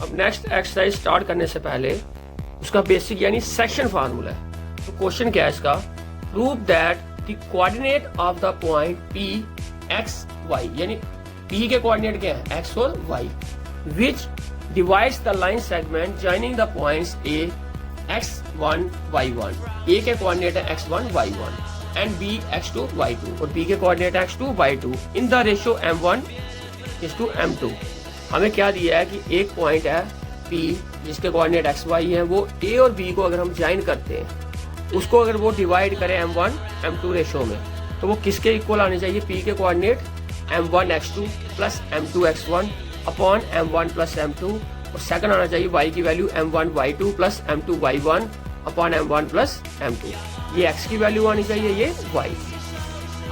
अब next exercise start करने से पहले उसका बेसिक यानी सेक्शन फार्मूला है। तो क्वेश्चन क्या है इसका, prove that the coordinate of the point P x y, यानी P के कोऑर्डिनेट क्या है x और y, which divides the line segment joining the points A x1 y1, A के कोऑर्डिनेट है x1 y1 and B x2 y2 और B के coordinate है x2 y2 in the ratio m1:m2। हमें क्या दिया है कि एक पॉइंट है P जिसके कोऑर्डिनेट एक्स वाई है, वो A और B को अगर हम ज्वाइन करते हैं, उसको अगर वो डिवाइड करें m1 m2 रेशो में, तो वो किसके इक्वल आने चाहिए, P के coordinate m1 x2 plus m2 x1 upon m1 plus m2, और सेकंड आना चाहिए y की value m1 y2 plus m2 y1 upon m1 plus m2। ये x की वैल्यू आनी चाहिए, ये y।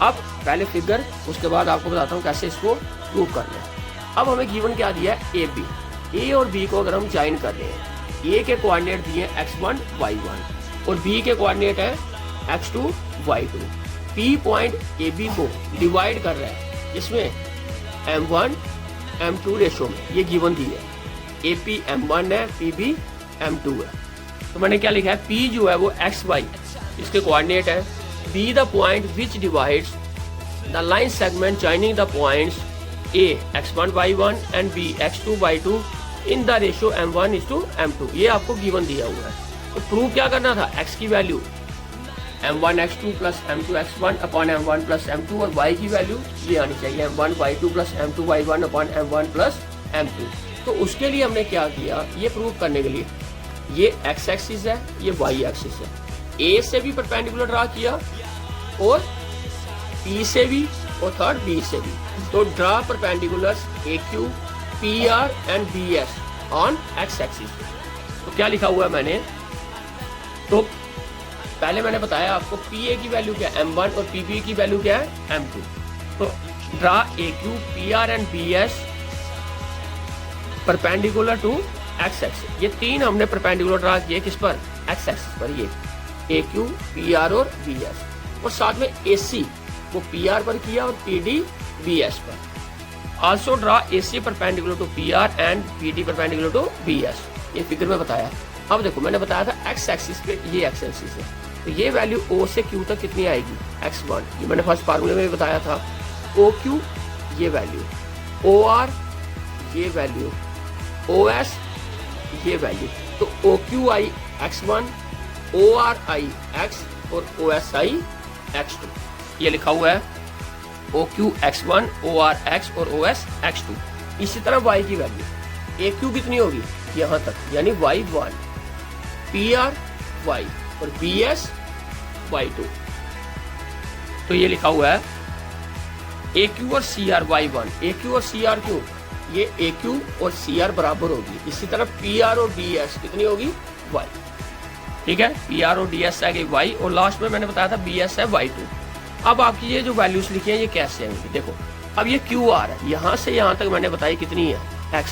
अब पहले फिगर, उसके बाद आपको बताता हूँ कैसे इसको प्रूव करना है। अब हमें गिवन क्या दिया है, ए बी, ए और बी को अगर हम ज्वाइन कर रहे हैं, ए के कोऑर्डिनेट दिए x1 y1 और बी के कोऑर्डिनेट है x2 y2। P point A B को डिवाइड कर रहा है इसमें m1 m2 रेशो में, ये गिवन दी है। ए पी m1 है, पी बी m2 है। तो मैंने क्या लिखा है, पी जो है वो xy इसके कोऑर्डिनेट है, B the point which divides the line segment joining the points A x1 y1 and B x2 y2 in the ratio m1:m2। ये आपको गिवन दिया हुआ है। तो प्रूव क्या करना था, x की value m1 x2 plus m2 x1 upon m1 plus m2 और y की वैल्यू ये आनी चाहिए m1 y2 plus m2 y1 upon m1 plus m2। तो उसके लिए हमने क्या किया, ये प्रूव करने के लिए ये x एक्सिस है, ये y एक्सिस है, A से भी परपेंडिकुलर ड्रा किया और P से भी और थर्ड B से भी। तो draw perpendiculars AQ, PR and BS on x axis. तो क्या लिखा हुआ है मैंने, तो पहले मैंने बताया आपको PA की वैल्यू क्या है m1 और PB की वैल्यू क्या है m2। तो draw AQ, PR and BS perpendicular to x axis. ये तीन हमने परपेंडिकुलर ड्रा किए किस पर, x एक्सिस पर, ये AQ, PR और BS। और साथ में AC वो PR पर किया और PD BS पर। Also draw AC perpendicular to PR and PD perpendicular to BS। ये फिगर में बताया। अब देखो मैंने बताया था x एक्सिस पे ये x एक्सिस है, तो ये वैल्यू O से Q तक कितनी आएगी, x1, ये मैंने फर्स्ट फार्मूले में भी बताया था। OQ ये वैल्यू, OR ये वैल्यू, OS ये वैल्यू। तो OQI x1, ORI x और OSI x2, ये लिखा हुआ है OQ x1, OR x और OS x2। इसी तरह y की वैल्यू AQ कितनी होगी यहाँ तक, यानी y1, PR y और BS y2। तो ये लिखा हुआ है AQ और CR y1, AQ और CR क्यों, ये AQ और CR बराबर होगी। इसी तरह PR और DS कितनी होगी, y। ठीक है, PR और DS है y और लास्ट में मैंने बताया था BS है y2। अब आपकी ये जो वैल्यूज लिखी है ये कैसे आएंगी, देखो अब ये QR है, यहाँ से यहाँ तक मैंने बताई कितनी है x,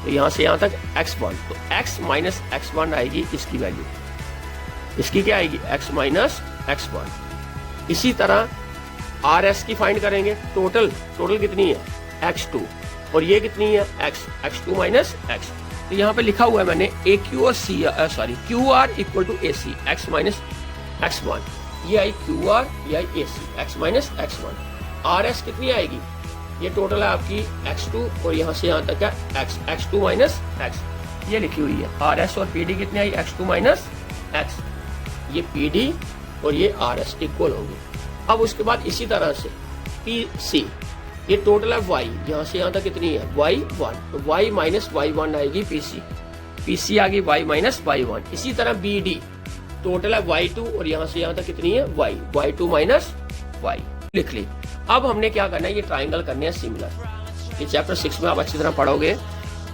तो यहाँ से यहाँ तक x1, तो x माइनस x1 आएगी इसकी वैल्यू, इसकी क्या आएगी x माइनस x1। इसी तरह RS की फाइंड करेंगे, टोटल कितनी है x2 और ये कितनी है x2 माइनस x। तो यहाँ पे लिखा हुआ है मैंने AQ और QR equal to AC x minus x1, ये आई QR, ये आई AC x minus x1। RS कितनी आएगी, ये टोटल है आपकी x2 और यहाँ से यहाँ तक है x2 माइनस x, ये लिखी हुई है। RS और PD कितनी आई, x2 माइनस x, ये PD और ये RS इक्वल होगी। अब उसके बाद इसी तरह से PC, ये टोटल है y, यहाँ से यहाँ तक कितनी है y1, तो y माइनस y1 आएगी PC आ गई y माइनस y1। इसी तरह BD टोटल है y2 और यहाँ से यहाँ तक कितनी है y2 माइनस y, लिख ली। अब हमने क्या करना है, ये ट्राइंगल करने हैं सिमिलर। ये चैप्टर 6 में आप अच्छी तरह पढ़ोगे।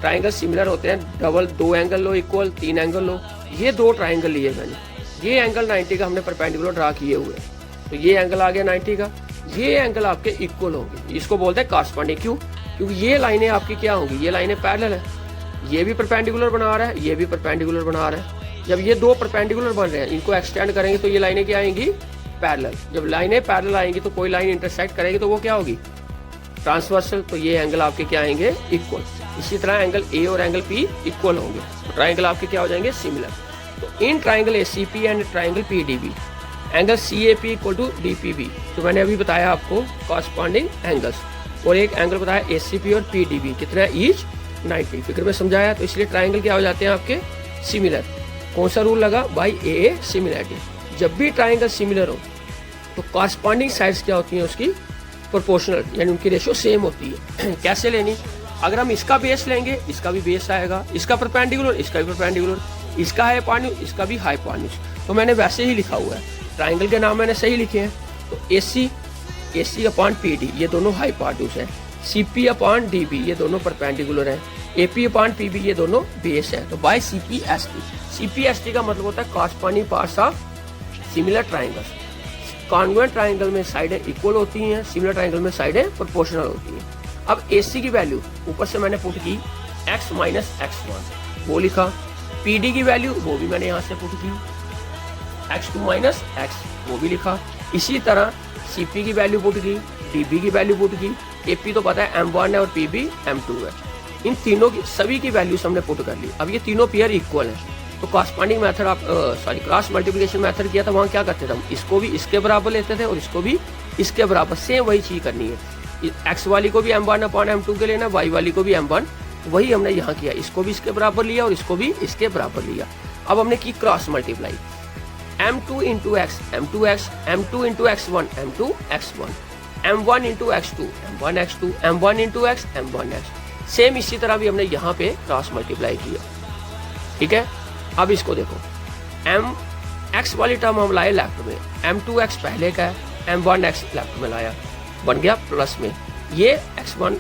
ट्राइंगल सिमिलर होते हैं, डबल, दो एंगल लो इक्वल, तीन एंगल लो। ये दो ट्राइंगल लिए मैंने, ये एंगल 90 का हमने परपेंडिकुलर ड्रा किए हुए, तो ये एंगल आ गया 90 का, ये एंगल आपके इक्वल होगी, इसको बोलते हैं कॉरस्पॉन्डिंग। क्यों, क्योंकि ये लाइनें आपकी क्या होंगी, ये लाइनें पैरेलल है, ये भी परपेंडिकुलर बना रहा है, ये भी परपेंडिकुलर बना रहा है। जब ये दो परपेंडिकुलर बन रहे हैं, इनको एक्सटेंड करेंगे तो ये लाइनें क्या आएंगी, पैरेलल। जब लाइनें पैरेलल आएंगी तो कोई लाइन इंटरसेक्ट करेगी तो वो क्या होगी, ट्रांसवर्सल, तो ये एंगल आपके क्या आएंगे, इक्वल। इसी तरह एंगल ए और एंगल पी इक्वल होंगे, तो ट्राइंगल आपके क्या हो जाएंगे, सिमिलर। तो in triangle ACP and triangle PDB angle CAP equal to DPB, तो मैंने अभी बताया आपको कॉरस्पॉन्डिंग एंगल्स, और एक एंगल बताया एसीपी और पीडीबी कितना ईच 90, फिगर में समझाया। तो इसलिए ट्राइंगल क्या हो जाते हैं आपके, सिमिलर। कौन सा रूल लगा, बाई ए सिमिलरिटी। जब भी ट्राइंगल सिमिलर हो तो कॉरस्पॉन्डिंग साइड्स क्या होती हैं उसकी, प्रोपोर्शनल, यानी उनकी रेशियो सेम होती है। कैसे लेनी, अगर हम इसका बेस लेंगे इसका भी बेस आएगा, इसका परपेंडिकुलर इसका भी परपेंडिकुलर, इसका हाइपोटेन्यूज इसका भी हाइपोटेन्यूज, तो मैंने वैसे ही लिखा हुआ है, ट्राइंगल के नाम मैंने सही लिखे हैं। तो AC अपॉन PD ये दोनों हाइपोटेन्यूज है, CP अपॉन DB ये दोनों परपेंडिकुलर है, AP अपॉन PB ये दोनों बेस है। तो बाय CPST का मतलब होता है corresponding parts of similar triangles. Congruent triangle में साइडें इक्वल होती हैं, सिमिलर ट्राइंगल में साइडें प्रोपोर्शनल होती हैं। अब AC की वैल्यू ऊपर से मैंने पुट की x माइनस x1 वो लिखा, PD की वैल्यू वो भी मैंने यहाँ से पुट की x2 माइनस x वो भी लिखा। इसी तरह CP की वैल्यू पुट की, DB की वैल्यू पुट की, AP तो पता है M1 है और PB M2 है। इन तीनों की सभी की वैल्यूज हमने पुट कर ली। अब ये तीनों पेयर इक्वल है, तो कॉरस्पॉन्डिंग मेथड आप क्रॉस मल्टीप्लिकेशन मेथड किया था, वहाँ क्या करते थे हम, इसको भी इसके बराबर लेते थे और इसको भी इसके बराबर, सेम वही चीज करनी है। x वाली को भी M1 अपॉन M2 के लेना, y वाली को भी M1, वही हमने यहाँ किया, इसको भी इसके बराबर लिया और इसको भी इसके बराबर लिया। अब हमने की cross multiply, M2 into x M2x, M2 into x1 M2 x1, M1 into x2 M1 x2, M1 into x M1 x। Same इसी तरह भी हमने यहाँ पे क्रॉस मल्टीप्लाई किया, ठीक है। अब इसको देखो, x वाली टर्म हम लाए लेफ्ट में, M2x पहले का है, M1x लेफ्ट में लाया, बन गया प्लस में, ये x1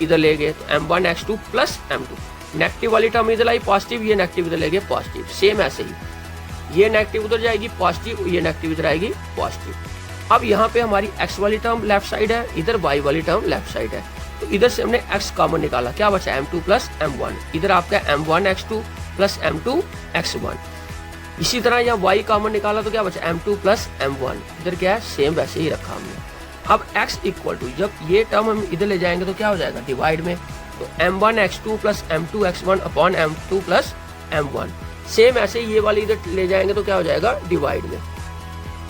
इधर ले गए तो M1 x2 plus M2, negative वाली टर्म इधर लाई पॉजिटिव, ये नेगेटिव इधर ले गए पॉजिटिव। सेम ऐसे ही ये नेगेटिव उधर जाएगी पॉजिटिव, ये नेगेटिव इधर आएगी पॉजिटिव। अब यहाँ पे हमारी x वाली टर्म लेफ्ट साइड है, इधर y वाली टर्म लेफ्ट साइड है, तो इधर से हमने x कॉमन निकाला, क्या बचा M2 प्लस M1, इधर आपका M1 x2 plus M2 x1। इसी तरह यहाँ y कॉमन निकाला तो क्या बचा M2 प्लस M1, इधर क्या है सेम वैसे ही रखा हमने। अब x इक्वल टू, जब ये टर्म हम इधर ले जाएंगे तो क्या हो जाएगा डिवाइड में, तो M1 x2 plus M2 x1 upon M2 plus M1। Same ऐसे ये वाली इधर ले जाएंगे तो क्या हो जाएगा डिवाइड में।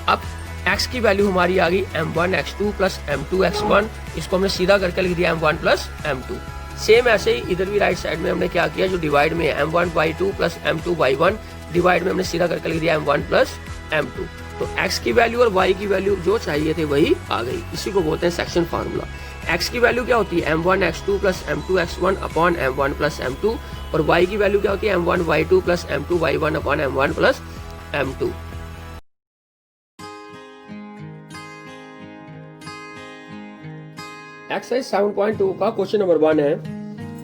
अब x की वैल्यू हमारी आ गई M1 x2 plus M2 x1, इसको हमने सीधा करके लिख दिया M1 प्लस M2। सेम ऐसे ही इधर भी राइट साइड में हमने क्या किया, जो डिवाइड में है M1 y2 plus M2 y1, divide में हमने सीधा करके लिख दिया M1 प्लस M2। तो x की वैल्यू और y की वैल्यू जो चाहिए थे वही आ गई, इसी को बोलते हैं सेक्शन फार्मूला। x की वैल्यू क्या होती है M1 x2 plus M2 x1 upon M1 plus M2, और y की वैल्यू क्या होती है M1 y2 plus M2 y1 upon M1 plus M2। Exercise 7.2 का क्वेश्चन नंबर 1 है,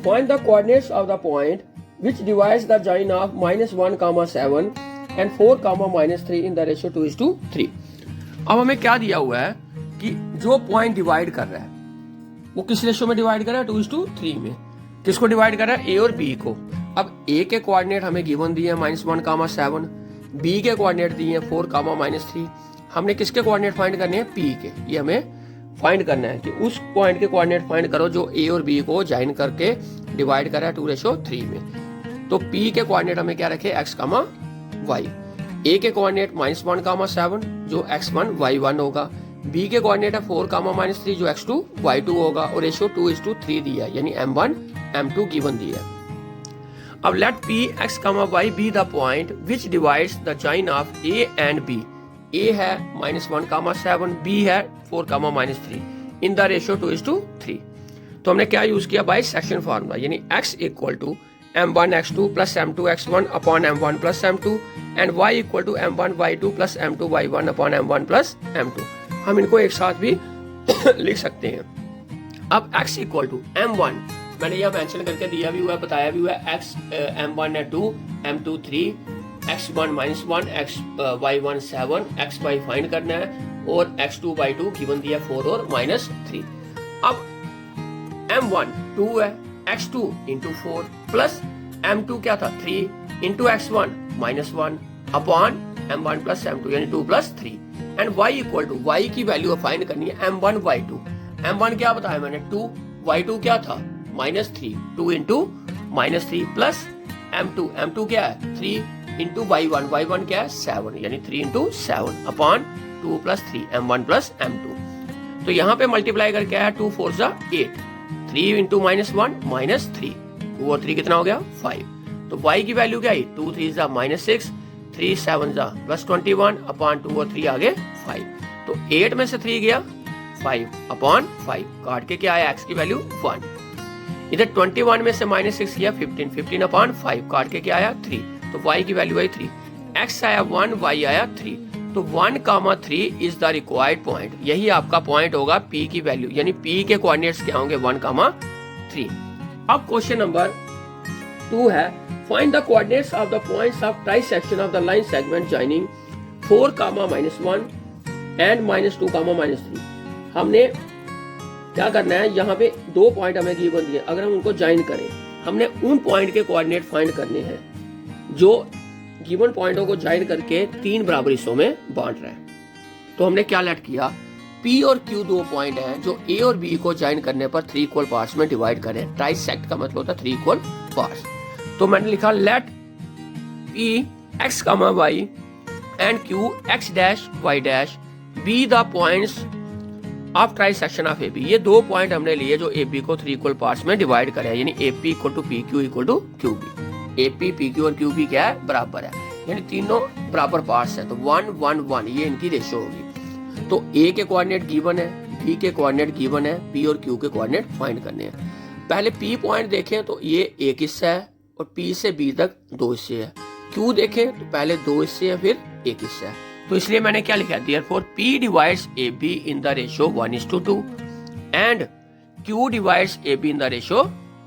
find the coordinates of the point which divides the join of -1, 7 and 4, -3 in the ratio 2:3। अब हमें क्या दिया हुआ है कि जो पॉइंट डिवाइड कर रहा है वो किस रेशियो में डिवाइड कर रहा है, 2:3 में। किसको डिवाइड कर रहा है, ए और बी को। अब ए के कोऑर्डिनेट हमें गिवन दिए हैं -1, 7, बी के कोऑर्डिनेट दिए हैं 4, -3। हमने किसके कोऑर्डिनेट फाइंड करने हैं, पी के। ये हमें फाइंड करना है कि उस पॉइंट के कोऑर्डिनेट फाइंड करो जो ए और बी को ज्वाइन करके डिवाइड कर रहा है 2:3 में। तो पी के कोऑर्डिनेट हमें क्या रखे, x, y। ए के कोऑर्डिनेट -1, 7 जो x1 y1 होगा, बी के कोऑर्डिनेट है 4, -3 जो x2 y2 होगा, और रेशियो 2:3 दिया है, यानी M1 M2 गिवन दिया है। अब let p x, y be the point which divides the join of a and b। a है -1, 7, b है 4, -3 इन द रेशियो 2:3। तो हमने क्या यूज किया, बाय सेक्शन फार्मूला, यानी x equal to M1 x2 plus M2 x1 upon M1 plus M2 and y equal to M1 y2 plus M2 y1 upon M1 plus M2। हम इनको एक साथ भी लिख सकते हैं। अब x इक्वल टू M1 मैंने यह मेंशन करके दिया भी हुआ है, बताया भी हुआ है, x M1 है 2, M2 3, x1 -1, y1 7, xy find करना है, और x2 y2 गिवन दिया 4 और -3। अब M1 2 है, x2 इंटू 4 प्लस M2 क्या था 3 into x1 -1 upon M1 plus M2 यानी 2 plus 3 and y equal to, y की वैल्यू फाइंड करनी है M1 y2। m1 क्या बताया मैंने 2, y2 क्या था -3, 2 इंटू -3 प्लस m2 क्या है 3 इंटू y1 क्या है 7, यानी 3 into 7 upon 2 plus 3 m1 plus m2। तो यहाँ पे मल्टीप्लाई करके आया 2 4 जा 8, 3 इंटू -1 -3, 2 और 3 कितना हो गया 5। तो y की वैल्यू क्या आई 2 3 जा -6, 3 7 जा +21 अपॉन 2 और 3 आ गए 5। तो 8 में से 3 गया 5 अपॉन 5, काट के क्या आया x की वैल्यू 1। इधर 21 में से -6 किया 15, 15 अपॉन 5 काट के क्या आया 3, तो y की वैल्यू आई 3, x आया 1, y आया 3। तो 1,3 इज द रिक्वायर्ड पॉइंट, यही आपका पॉइंट होगा p की वैल्यू, यानी p के कोऑर्डिनेट्स क्या होंगे 1,3। अब क्वेश्चन नंबर 2 है find the coordinates of the points of trisection of the line segment joining 4, -1 and -2, -3। हमने क्या करना है, यहाँ पे 2 पॉइंट हमें गिवन दिए, अगर हम उनको ज्वाइन करें हमने उन पॉइंट के कोऑर्डिनेट फाइंड करने हैं जो गिवन पॉइंटों को ज्वाइन करके 3 बराबर हिस्सों में बांट रहे हैं। तो हमने क्या लेट किया, P और Q 2 पॉइंट हैं जो A और B को ज्वाइन करने पर 3 इक्वल पार्ट्स में डिवाइड करें। ट्राइसेक्ट का मतलब होता है 3 इक्वल पार्ट्स। तो मैंने लिखा let P x, y and Q x dash y dash be the points of trisection of AB। ये 2 पॉइंट हमने लिए जो AB को 3 इक्वल पार्ट्स में डिवाइड करें, यानी AP equal to PQ equal to QB। AP, PQ और QB क्या है बराबर है, यानी तीनों बराबर पार्ट्स है। तो 1 1 1 ये इनकी रेशो होगी। तो A के कोऑर्डिनेट गिवन है, B के कोऑर्डिनेट गिवन है, P और Q के कोऑर्डिनेट फाइंड करने हैं। पहले P पॉइंट देखें तो ये एक हिस्सा है और P से B तक 2 हिस्से है। Q देखें तो पहले 2 हिस्से हैं फिर एक हिस्सा है। तो इसलिए मैंने क्या लिखा, therefore P divides AB in the ratio 1:2 and Q divides AB in the ratio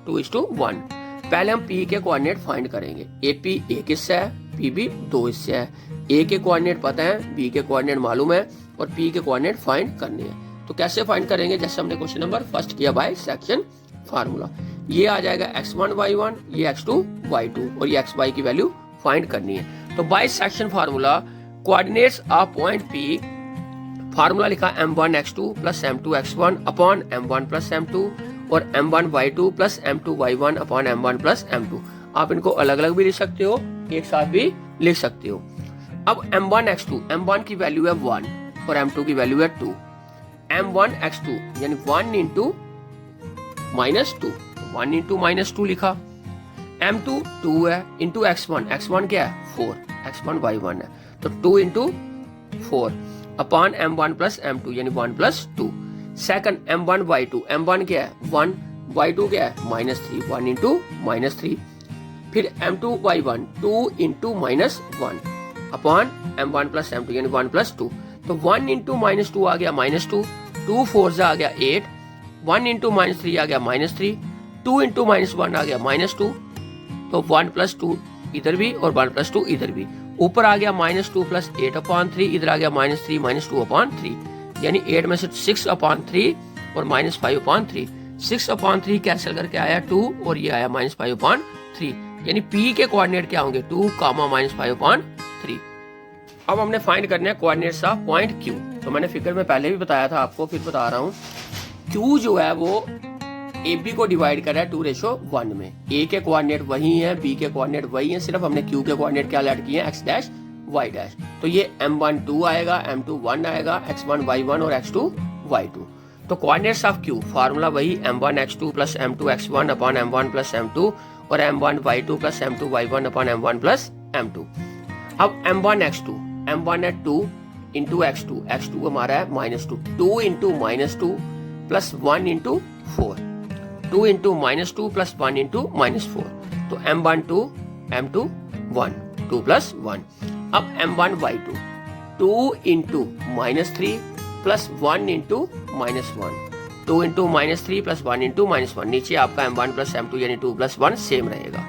2:1। पहले हम P के कोऑर्डिनेट फाइंड करेंगे। AP एक हिस्सा है, PB 2 हिस्से है। A के कोऑर्डिनेट पता है, B के कोऑर्डिनेट मालूम है और P के कोऑर्डिनेट फाइंड करने हैं। तो कैसे फाइंड करेंगे, जैसे हमने क्वेश्चन नंबर फर्स्ट किया बाय सेक्शन फार्मूला। ये आ जाएगा x1 y1, ये x2 y2 और ये xy की वैल्यू फाइंड करनी है। तो bye section formula coordinates of point P, formula लिखा m1 x2 plus m2 x1 upon m1 plus m2 और m1 y2 plus m2 y1 upon m1 plus m2। आप इनको अलग अलग भी लिख सकते हो, एक साथ भी लिख सकते हो। अब m1 x2, m1 की वैल्यू है 1 और m2 की वैल्यू है 2। m1 x2 यानी 1 इंटू -2, 1 इंटू -2 लिखा। m2 2 है इंटू x1 क्या है 4, x1 y1 है तो 2 into 4 upon m1 plus m2 यानी 1 plus 2। Second m1 y2, m1 क्या है 1, y2 क्या है -3, 1 इंटू -3। फिर m2 y1 2 into -1 upon m1 plus m2 यानी 1 प्लस 2। तो 1 इंटू -2 आ गया -2, 2 4 आ गया 8, 1 इंटू -3 आ गया -3, 2 इंटू -1 आ गया -2। तो 1 प्लस 2 इधर भी और 1 प्लस 2 इधर भी। ऊपर आ गया -2 प्लस 8 अपॉन 3, इधर आ गया -3 -2 अपॉन 3, यानी 8 में से 6 अपॉन 3 और -5 अपॉन 3। 6 अपॉन 3 कैंसिल करके आया 2 और ये आया -5 अपॉन 3, यानी P के कोऑर्डिनेट क्या होंगे 2, -5 अपॉन 3। अब हमने फाइंड करना है कोऑर्डिनेट्स ऑफ पॉइंट Q। तो मैंने फिगर में पहले भी बताया था आपको, फिर बता रहा हूँ। Q जो है वो AB को डिवाइड कर रहा है 2:1 में। A के कोऑर्डिनेट वही हैं, B के कोऑर्डिनेट वही हैं, सिर्फ हमने Q के कोऑर्डिनेट क्या ऐड किए हैं x डैश y डैश। तो ये m1 2 आएगा, m2 1 आएगा, x1 y1 और x2 y2। तो कोऑर्डिनेट्स ऑफ Q फार्मूला वही m1 x2 plus m2 x1 upon m1 plus m2 और m1 y2 plus m2 y1 upon m1 plus m2। अब m1 x2, m1 है 2 into x2, x2 हमारा है -2, 2 into -2 plus 1 into 4, 2 into -2 plus 1 into -4। तो m1 2, m2 1, 2 plus 1। अब m1 y2, 2 into -3 plus 1 into -1, 2 into -3 plus 1 into -1। नीचे आपका m1 plus m2 यानी 2 plus 1 same रहेगा।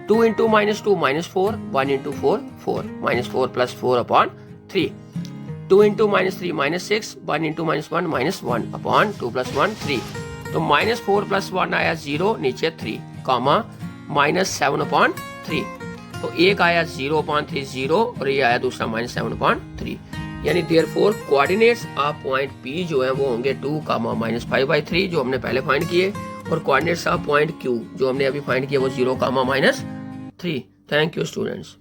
2 into -2 -4, 1 into 4 4, -4 plus 4 upon 3। 2 into -3 -6, 1 into -1 -1 upon 2 plus 1 3। तो -4 plus 1 आया 0, नीचे 3 comma -7 upon 3। तो एक आया 0 अपॉन 3 0 और ये आया दूसरा -7 अपॉन 3, यानी therefore coordinates of point P जो है वो होंगे 2, -5/3 जो हमने पहले फाइंड किए, और कोऑर्डिनेट्स ऑफ पॉइंट Q जो हमने अभी फाइंड किया वो 0, -3। Thank you students.